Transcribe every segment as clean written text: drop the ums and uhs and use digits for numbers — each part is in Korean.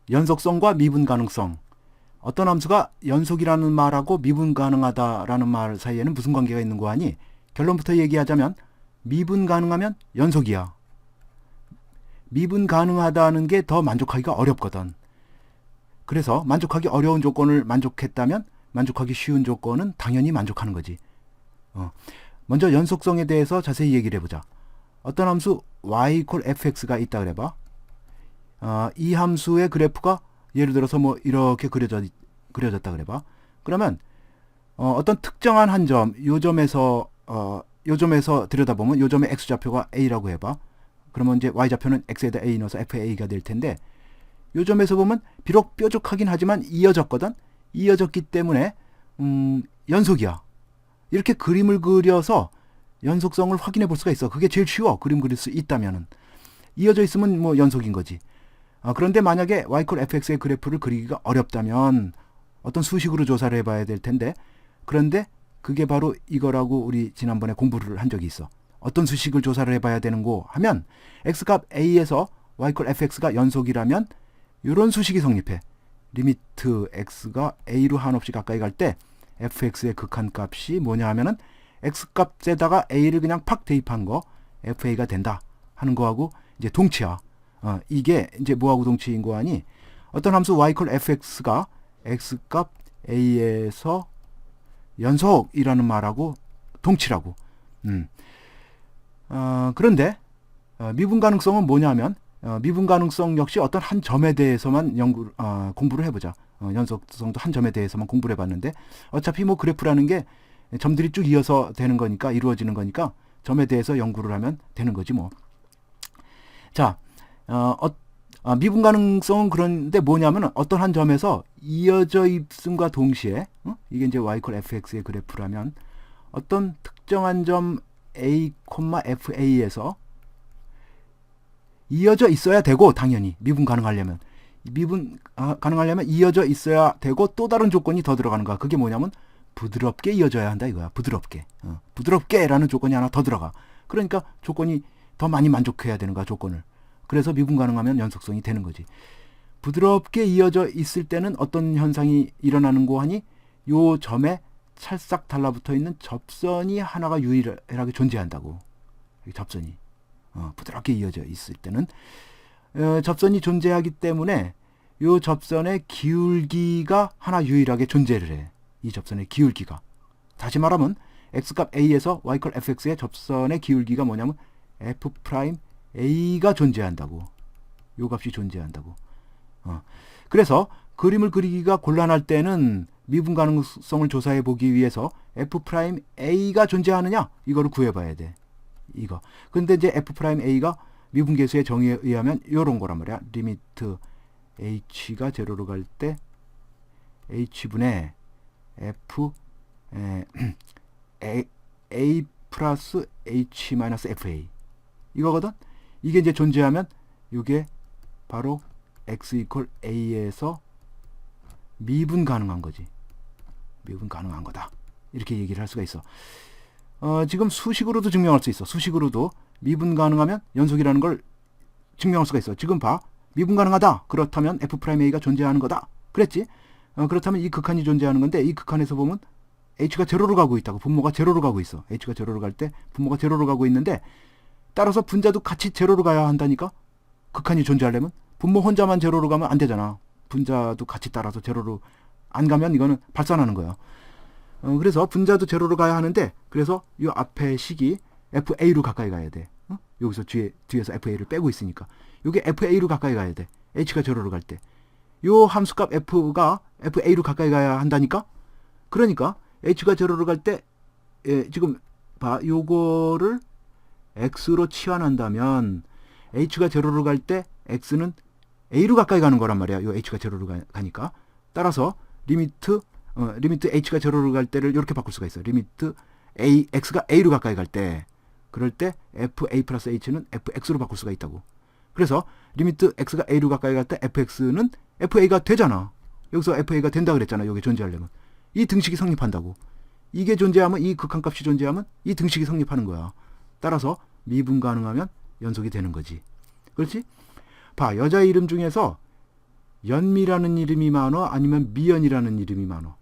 연속성과 미분 가능성. 어떤 함수가 연속이라는 말하고 미분 가능하다라는 말 사이에는 무슨 관계가 있는 거 하니? 결론부터 얘기하자면 미분 가능하면 연속이야. 미분 가능하다는 게 더 만족하기가 어렵거든. 그래서 만족하기 어려운 조건을 만족했다면 만족하기 쉬운 조건은 당연히 만족하는 거지. 먼저 연속성에 대해서 자세히 얘기를 해보자. 어떤 함수 y fx가 있다 그래봐. 이 함수의 그래프가 예를 들어서 뭐 이렇게 그려졌다 그래봐. 그러면 어떤 특정한 한 점, 요 점에서 들여다보면 요 점의 x좌표가 a라고 해봐. 그러면 이제 y좌표는 x에다 a 넣어서 fa가 될 텐데, 요 점에서 보면 비록 뾰족하긴 하지만 이어졌거든. 이어졌기 때문에 연속이야. 이렇게 그림을 그려서 연속성을 확인해 볼 수가 있어. 그게 제일 쉬워. 그림 그릴 수 있다면은. 이어져 있으면 뭐 연속인 거지. 그런데 만약에 y fx의 그래프를 그리기가 어렵다면 어떤 수식으로 조사를 해봐야 될 텐데, 그런데 그게 바로 이거라고 우리 지난번에 공부를 한 적이 있어. 어떤 수식을 조사를 해봐야 되는고 하면 x값 a에서 y fx가 연속이라면 이런 수식이 성립해. 리미트 x가 a로 한없이 가까이 갈 때 fx의 극한값이 뭐냐 하면은 x값에다가 a를 그냥 팍 대입한 거 fa가 된다 하는 거하고 이제 동치야. 이게 이제 뭐하고 동치인 거 아니? 어떤 함수 y fx가 x값 a에서 연속이라는 말하고 동치라고. 그런데 미분 가능성은 뭐냐면 미분 가능성 역시 어떤 한 점에 대해서만 공부를 해보자. 연속성도 한 점에 대해서만 공부를 해봤는데 어차피 뭐 그래프라는 게 점들이 쭉 이어서 되는 거니까, 이루어지는 거니까 점에 대해서 연구를 하면 되는 거지 뭐. 자, 미분 가능성은 그런데 뭐냐면 어떤 한 점에서 이어져 있음과 동시에 이게 이제 y fx의 그래프라면 어떤 특정한 점 a, fa에서 이어져 있어야 되고, 당연히 미분 가능하려면 이어져 있어야 되고, 또 다른 조건이 더 들어가는 거야. 그게 뭐냐면 부드럽게 이어져야 한다 이거야. 부드럽게라는 조건이 하나 더 들어가. 그러니까 조건이 더 많이 만족해야 되는 거야, 조건을. 그래서 미분 가능하면 연속성이 되는 거지. 부드럽게 이어져 있을 때는 어떤 현상이 일어나는 거 하니? 요 점에 찰싹 달라붙어 있는 접선이 하나가 유일하게 존재한다고. 접선이 부드럽게 이어져 있을 때는 접선이 존재하기 때문에 요 접선의 기울기가 하나 유일하게 존재를 해. 이 접선의 기울기가. 다시 말하면 x값 a에서 y fx의 접선의 기울기가 뭐냐면 f 프라임 a가 존재한다고. 요 값이 존재한다고. 그래서 그림을 그리기가 곤란할 때는 미분 가능성을 조사해 보기 위해서 f 프라임 a가 존재하느냐 이거를 구해봐야 돼. 이거. 근데 이제 f 프라임 a가 미분계수의 정의에 의하면 이런 거란 말이야. 리미트 h가 제로로 갈 때 h분의 f a 플러스 h 마이너스 fa 이거거든. 이게 이제 존재하면 이게 바로 x 이퀄 a에서 미분 가능한 거지. 미분 가능한 거다. 이렇게 얘기를 할 수가 있어. 지금 수식으로도 증명할 수 있어. 수식으로도 미분 가능하면 연속이라는 걸 증명할 수가 있어. 지금 봐. 미분 가능하다. 그렇다면 f'a가 존재하는 거다. 그랬지? 그렇다면 이 극한이 존재하는 건데 이 극한에서 보면 h가 제로로 가고 있다고. 분모가 제로로 가고 있어. h가 제로로 갈 때 분모가 제로로 가고 있는데 따라서 분자도 같이 제로로 가야 한다니까. 극한이 존재하려면 분모 혼자만 제로로 가면 안 되잖아. 분자도 같이 따라서 제로로 안 가면 이거는 발산하는 거야. 그래서 분자도 제로로 가야 하는데 그래서 이 앞에 식이 fa로 가까이 가야 돼. 여기서 뒤에서 fa를 빼고 있으니까 이게 fa로 가까이 가야 돼. h가 제로로 갈 때. 요 함수값 f가 fa로 가까이 가야 한다니까. 그러니까 h가 제로로 갈 때 지금 봐. 요거를 x로 치환한다면 h가 제로로 갈 때 x는 a로 가까이 가는 거란 말이야. 요 h가 제로로 가니까. 따라서 리미트 h가 제로로 갈 때를 이렇게 바꿀 수가 있어. 리미트 x가 a로 가까이 갈 때, 그럴 때 fa 플러스 h는 fx로 바꿀 수가 있다고. 그래서 리미트 x가 a로 가까이 갈 때 fx는 fa가 되잖아. 여기서 fa가 된다 그랬잖아. 여기 존재하려면 이 등식이 성립한다고. 이게 존재하면, 이 극한값이 존재하면 이 등식이 성립하는 거야. 따라서 미분 가능하면 연속이 되는 거지. 그렇지? 봐, 여자 이름 중에서 연미라는 이름이 많어 아니면 미연이라는 이름이 많어?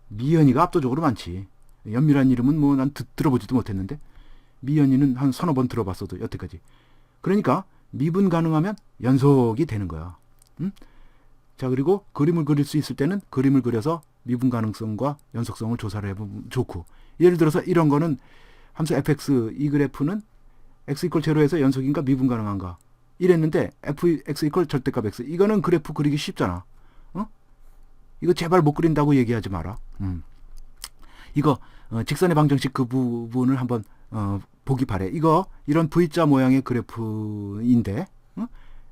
미연이가 압도적으로 많지. 연미라는 이름은 뭐 난 들어보지도 못했는데 미연이는 한 서너 번 들어봤어도 여태까지. 그러니까 미분 가능하면 연속이 되는 거야. 응? 자, 그리고 그림을 그릴 수 있을 때는 그림을 그려서 미분 가능성과 연속성을 조사를 해보면 좋고, 예를 들어서 이런 거는 함수 fx, 이 그래프는 x 이퀄 제로에서 연속인가 미분 가능한가 이랬는데 fx 이퀄 절대값 x, 이거는 그래프 그리기 쉽잖아. 어? 이거 제발 못 그린다고 얘기하지 마라. 이거 직선의 방정식 그 부분을 한번 보기 바래. 이거 이런 V자 모양의 그래프인데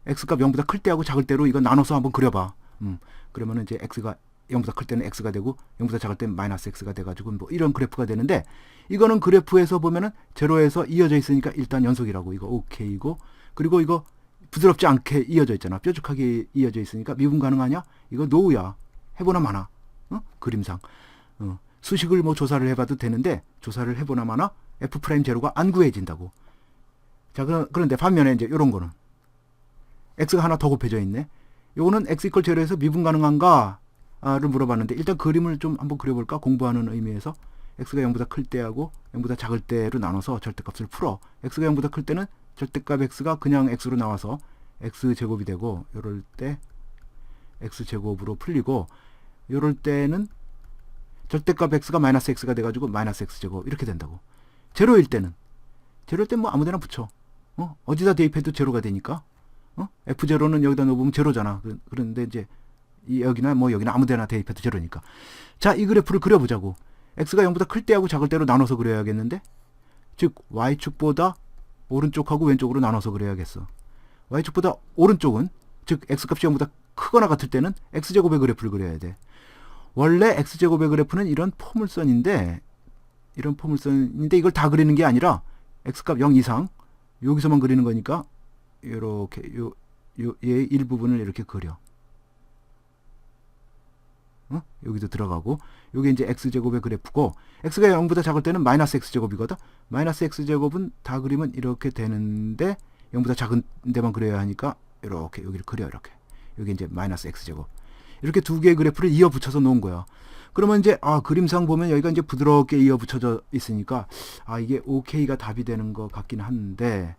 x값 0보다 클 때하고 작을 때로 이거 나눠서 한번 그려봐. 그러면은 이제 x가 0보다 클 때는 x가 되고 0보다 작을 때는 마이너스 x가 돼가지고 뭐 이런 그래프가 되는데, 이거는 그래프에서 보면은 제로에서 이어져 있으니까 일단 연속이라고, 이거 오케이고, 그리고 이거 부드럽지 않게 이어져 있잖아. 뾰족하게 이어져 있으니까 미분 가능하냐? 이거 노우야. 해보나 마나. 그림상. 수식을 뭐 조사를 해봐도 되는데 조사를 해보나 마나 f' 제로가 안 구해진다고. 자, 그런데 반면에 이제 이런 거는 x가 하나 더 곱해져 있네. 요거는 x 이퀄 제로에서 미분 가능한가를 물어봤는데, 일단 그림을 좀 한번 그려볼까? 공부하는 의미에서 x가 0보다 클 때하고 0보다 작을 때로 나눠서 절대값을 풀어. x가 0보다 클 때는 절대값 x가 그냥 x로 나와서 x제곱이 되고, 요럴 때 x제곱으로 풀리고, 요럴 때는 절대값 x가 마이너스 x가 돼가지고 마이너스 x제곱 이렇게 된다고. 제로일 때는 뭐 아무데나 붙여. 어디다 대입해도 제로가 되니까. f0는 여기다 넣어보면 제로잖아. 그런데 이제 여기나 뭐 여기나 아무데나 대입해도 제로니까. 자, 이 그래프를 그려보자고. x가 0보다 클 때하고 작을 때로 나눠서 그려야겠는데, 즉 y축보다 오른쪽하고 왼쪽으로 나눠서 그려야겠어. y축보다 오른쪽은, 즉 x값이 0보다 크거나 같을 때는 x제곱의 그래프를 그려야 돼. 원래 x제곱의 그래프는 이런 포물선인데 이걸 다 그리는 게 아니라 x값 0 이상 여기서만 그리는 거니까 이렇게 얘의 일부분을 이렇게 그려. 여기도 들어가고, 여기 이제 x제곱의 그래프고, x가 0보다 작을 때는 마이너스 x제곱이거든. 마이너스 x제곱은 다 그리면 이렇게 되는데 0보다 작은 데만 그려야 하니까 이렇게 여기를 그려. 이렇게 여기 이제 마이너스 x제곱, 이렇게 두 개의 그래프를 이어 붙여서 놓은 거야. 그러면 이제 그림상 보면 여기가 이제 부드럽게 이어 붙여져 있으니까 이게 OK가 답이 되는 것 같긴 한데,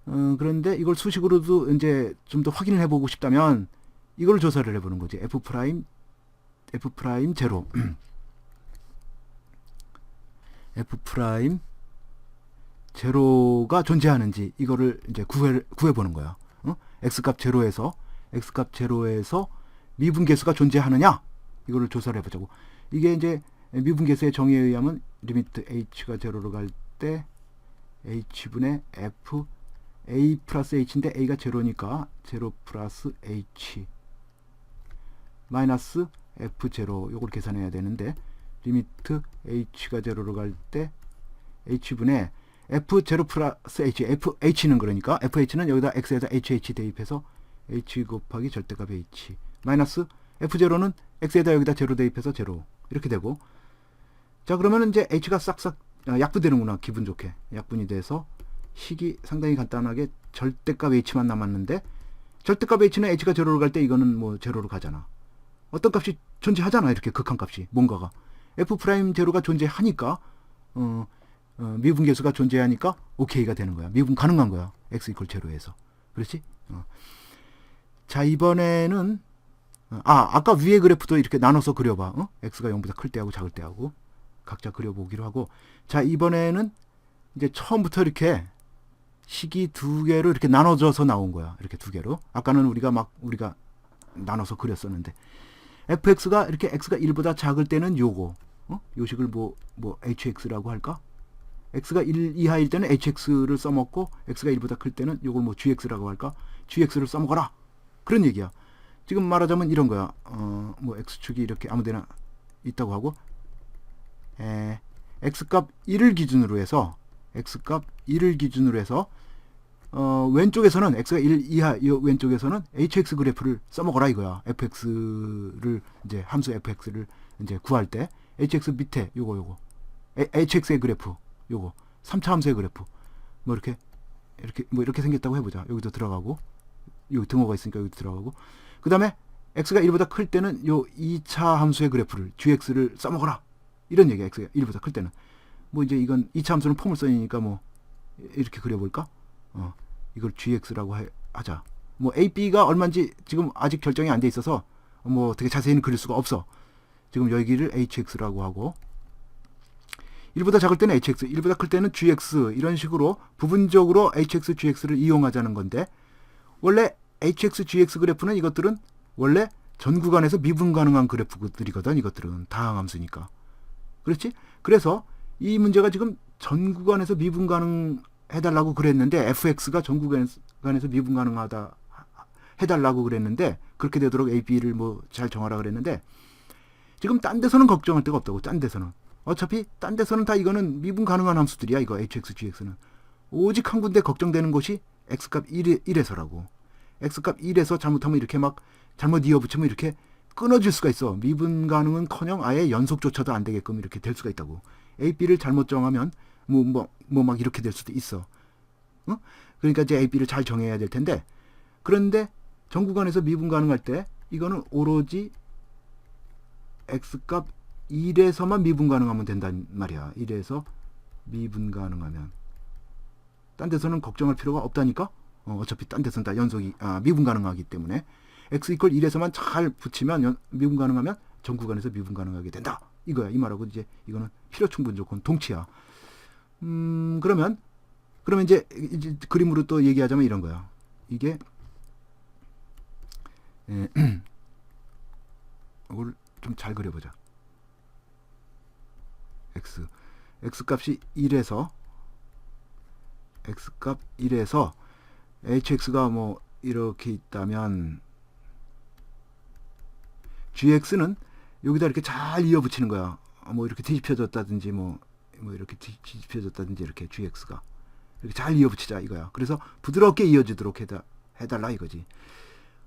그런데 이걸 수식으로도 이제 좀 더 확인을 해보고 싶다면 이걸 조사를 해보는 거지. f' 제로 f' 제로가 존재하는지 이거를 이제 구해보는 거야. x값 제로에서 미분계수가 존재하느냐, 이거를 조사를 해보자고. 이게 이제 미분계수의 정의에 의하면 리미트 h가 제로로 갈 때 h분의 f a 플러스 h인데 a가 제로니까 제로 플러스 h 마이너스 f0, 요걸 계산해야 되는데, 리미트 h가 제로로 갈 때 h분의 f0 플러스 h는 그러니까 fh는 여기다 x에다 hh 대입해서 h 곱하기 절대값 h 마이너스 f0는 x에다 여기다 제로 대입해서 제로 이렇게 되고. 자, 그러면 이제 h가 싹싹 약분되는구나. 기분 좋게 약분이 돼서 식이 상당히 간단하게 절대값 h만 남았는데, 절대값 h는 h가 제로로 갈 때 이거는 뭐 제로로 가잖아. 어떤 값이 존재하잖아. 이렇게 극한값이 뭔가가 f'0가 존재하니까 미분계수가 존재하니까 OK가 되는 거야. 미분 가능한 거야. x 이퀄 제로에서. 그렇지? 자, 이번에는 아까 위에 그래프도 이렇게 나눠서 그려봐. x가 0보다 클 때하고 작을 때하고 각자 그려보기로 하고. 자, 이번에는 이제 처음부터 이렇게 식이 두 개로 이렇게 나눠져서 나온 거야. 이렇게 두 개로. 아까는 우리가 나눠서 그렸었는데, fx가 이렇게 x가 1보다 작을 때는 요거, 요 식을 뭐 hx라고 할까? x가 1 이하일 때는 hx를 써먹고, x가 1보다 클 때는 요걸 뭐 gx라고 할까? gx를 써먹어라. 그런 얘기야. 지금 말하자면 이런 거야. 뭐 x축이 이렇게 아무데나 있다고 하고, x값 1을 기준으로 해서 왼쪽에서는 x가 1 이하 왼쪽에서는 hx 그래프를 써먹어라 이거야. fx를 이제 함수 fx를 이제 구할 때 hx 밑에 요거 hx의 그래프, 요거 3차 함수의 그래프 뭐 이렇게 생겼다고 해보자. 여기도 들어가고, 여기 등호가 있으니까 여기도 들어가고, 그 다음에 x가 1보다 클 때는 요 2차 함수의 그래프를 gx를 써먹어라. 이런 얘기야. x가 1보다 클 때는. 뭐 이제 이건 2차 함수는 포물선이니까 뭐 이렇게 그려볼까? 이걸 gx라고 하자. 뭐 a, b가 얼마인지 지금 아직 결정이 안 돼 있어서 뭐 되게 자세히는 그릴 수가 없어. 지금 여기를 hx라고 하고 1보다 작을 때는 hx, 1보다 클 때는 gx 이런 식으로 부분적으로 hx, gx를 이용하자는 건데 원래 hx, gx 그래프는 이것들은 원래 전 구간에서 미분 가능한 그래프들이거든. 이것들은 다항함수니까. 그렇지? 그래서 이 문제가 지금 전 구간에서 미분 가능해달라고 그랬는데 fx가 전 구간에서 미분 가능하다 해달라고 그랬는데 그렇게 되도록 a, b를 뭐 잘 정하라 그랬는데 지금 딴 데서는 걱정할 데가 없다고. 딴 데서는 어차피 딴 데서는 다 이거는 미분 가능한 함수들이야. 이거 hx, gx는 오직 한 군데 걱정되는 것이 x값 1에서라고. x값 1에서 잘못하면 이렇게 막 잘못 이어붙이면 이렇게 끊어질 수가 있어. 미분 가능은커녕 아예 연속조차도 안 되게끔 이렇게 될 수가 있다고. a, b를 잘못 정하면 뭐 막 이렇게 될 수도 있어. 그러니까 이제 a, b를 잘 정해야 될 텐데 그런데 전 구간에서 미분 가능할 때 이거는 오로지 x값 1에서만 미분 가능하면 된단 말이야. 1에서 미분 가능하면. 딴 데서는 걱정할 필요가 없다니까. 어차피 딴 데서는 다 연속이 미분 가능하기 때문에 x 이퀄 1에서만 잘 붙이면 미분 가능하면 전 구간에서 미분 가능하게 된다. 이거야. 이 말하고 이제 이거는 필요 충분 조건 동치야. 그러면 이제 그림으로 또 얘기하자면 이런 거야. 이게 이걸 좀 잘 그려보자. x 값이 1에서 x값 1에서 hx가 뭐 이렇게 있다면 gx는 여기다 이렇게 잘 이어붙이는 거야. 뭐 이렇게 뒤집혀졌다든지 뭐 이렇게 뒤집혀졌다든지 이렇게 gx가 이렇게 잘 이어붙이자 이거야. 그래서 부드럽게 이어지도록 해달라 이거지.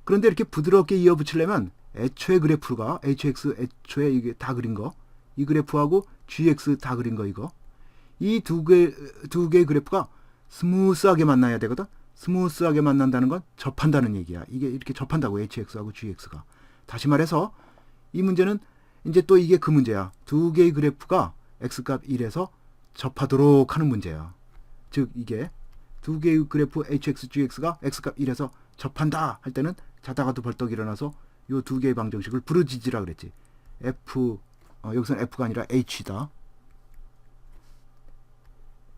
그런데 이렇게 부드럽게 이어붙이려면 애초에 그래프가 hx 애초에 이게 다 그린 거, 이 그래프하고 gx 다 그린 거 이거, 이 두 개의 그래프가 스무스하게 만나야 되거든. 스무스하게 만난다는 건 접한다는 얘기야. 이게 이렇게 접한다고 hx하고 gx가. 다시 말해서 이 문제는 이제 또 이게 그 문제야. 두 개의 그래프가 x값 1에서 접하도록 하는 문제야. 즉 이게 두 개의 그래프 hx, gx가 x값 1에서 접한다 할 때는 자다가도 벌떡 일어나서 요 두 개의 방정식을 부르짖으라 그랬지. 여기서는 f가 아니라 h다.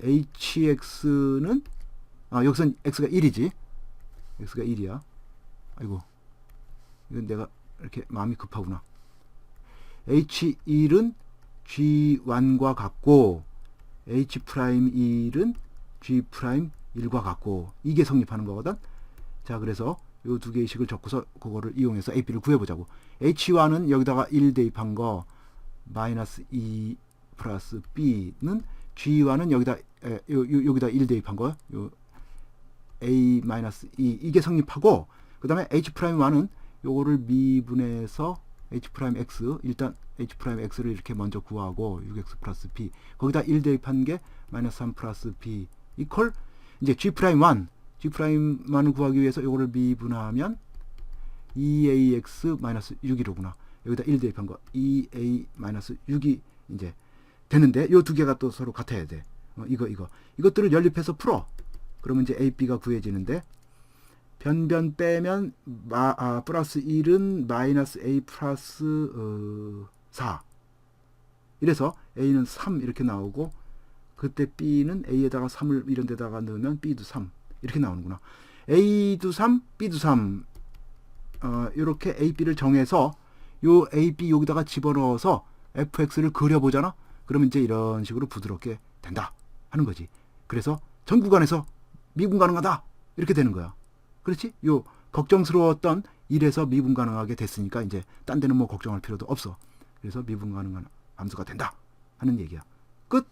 hx는 여기선 x가 1이지. x가 1이야. 아이고, 이건 내가 이렇게 마음이 급하구나. h1은 g1과 같고 h'1은 g'1과 같고 이게 성립하는 거거든. 자, 그래서 요 두 개의 식을 적고서 그거를 이용해서 AP를 구해보자고. H1은 여기다가 1 대입한 거 마이너스 2 플러스 B는 G1은 여기다 1 대입한 거 요 A 마이너스 2 이게 성립하고 그 다음에 H'1은 요거를 미분해서 H'X 일단 H'X를 이렇게 먼저 구하고 6X 플러스 B 거기다 1 대입한 게 마이너스 3 플러스 B 이퀄 이제 G'1 G'만을 구하기 위해서 요거를 미분하면 2ax-6이로구나. 여기다 1 대입한 거 2a-6이 이제 되는데 요 두 개가 또 서로 같아야 돼. 이것들을 연립해서 풀어. 그러면 이제 AB가 구해지는데 변변 빼면 플러스 1은 마이너스 A 플러스 4 이래서 A는 3 이렇게 나오고 그때 B는 A에다가 3을 이런 데다가 넣으면 B도 3 이렇게 나오는구나. A도 3, B도 3 이렇게 A, B를 정해서 요 A, B 여기다가 집어넣어서 fx를 그려보잖아. 그러면 이제 이런 식으로 부드럽게 된다 하는 거지. 그래서 전 구간에서 미분 가능하다 이렇게 되는 거야. 그렇지? 요 걱정스러웠던 1에서 미분 가능하게 됐으니까 이제 딴 데는 뭐 걱정할 필요도 없어. 그래서 미분 가능한 함수가 된다 하는 얘기야. 끝.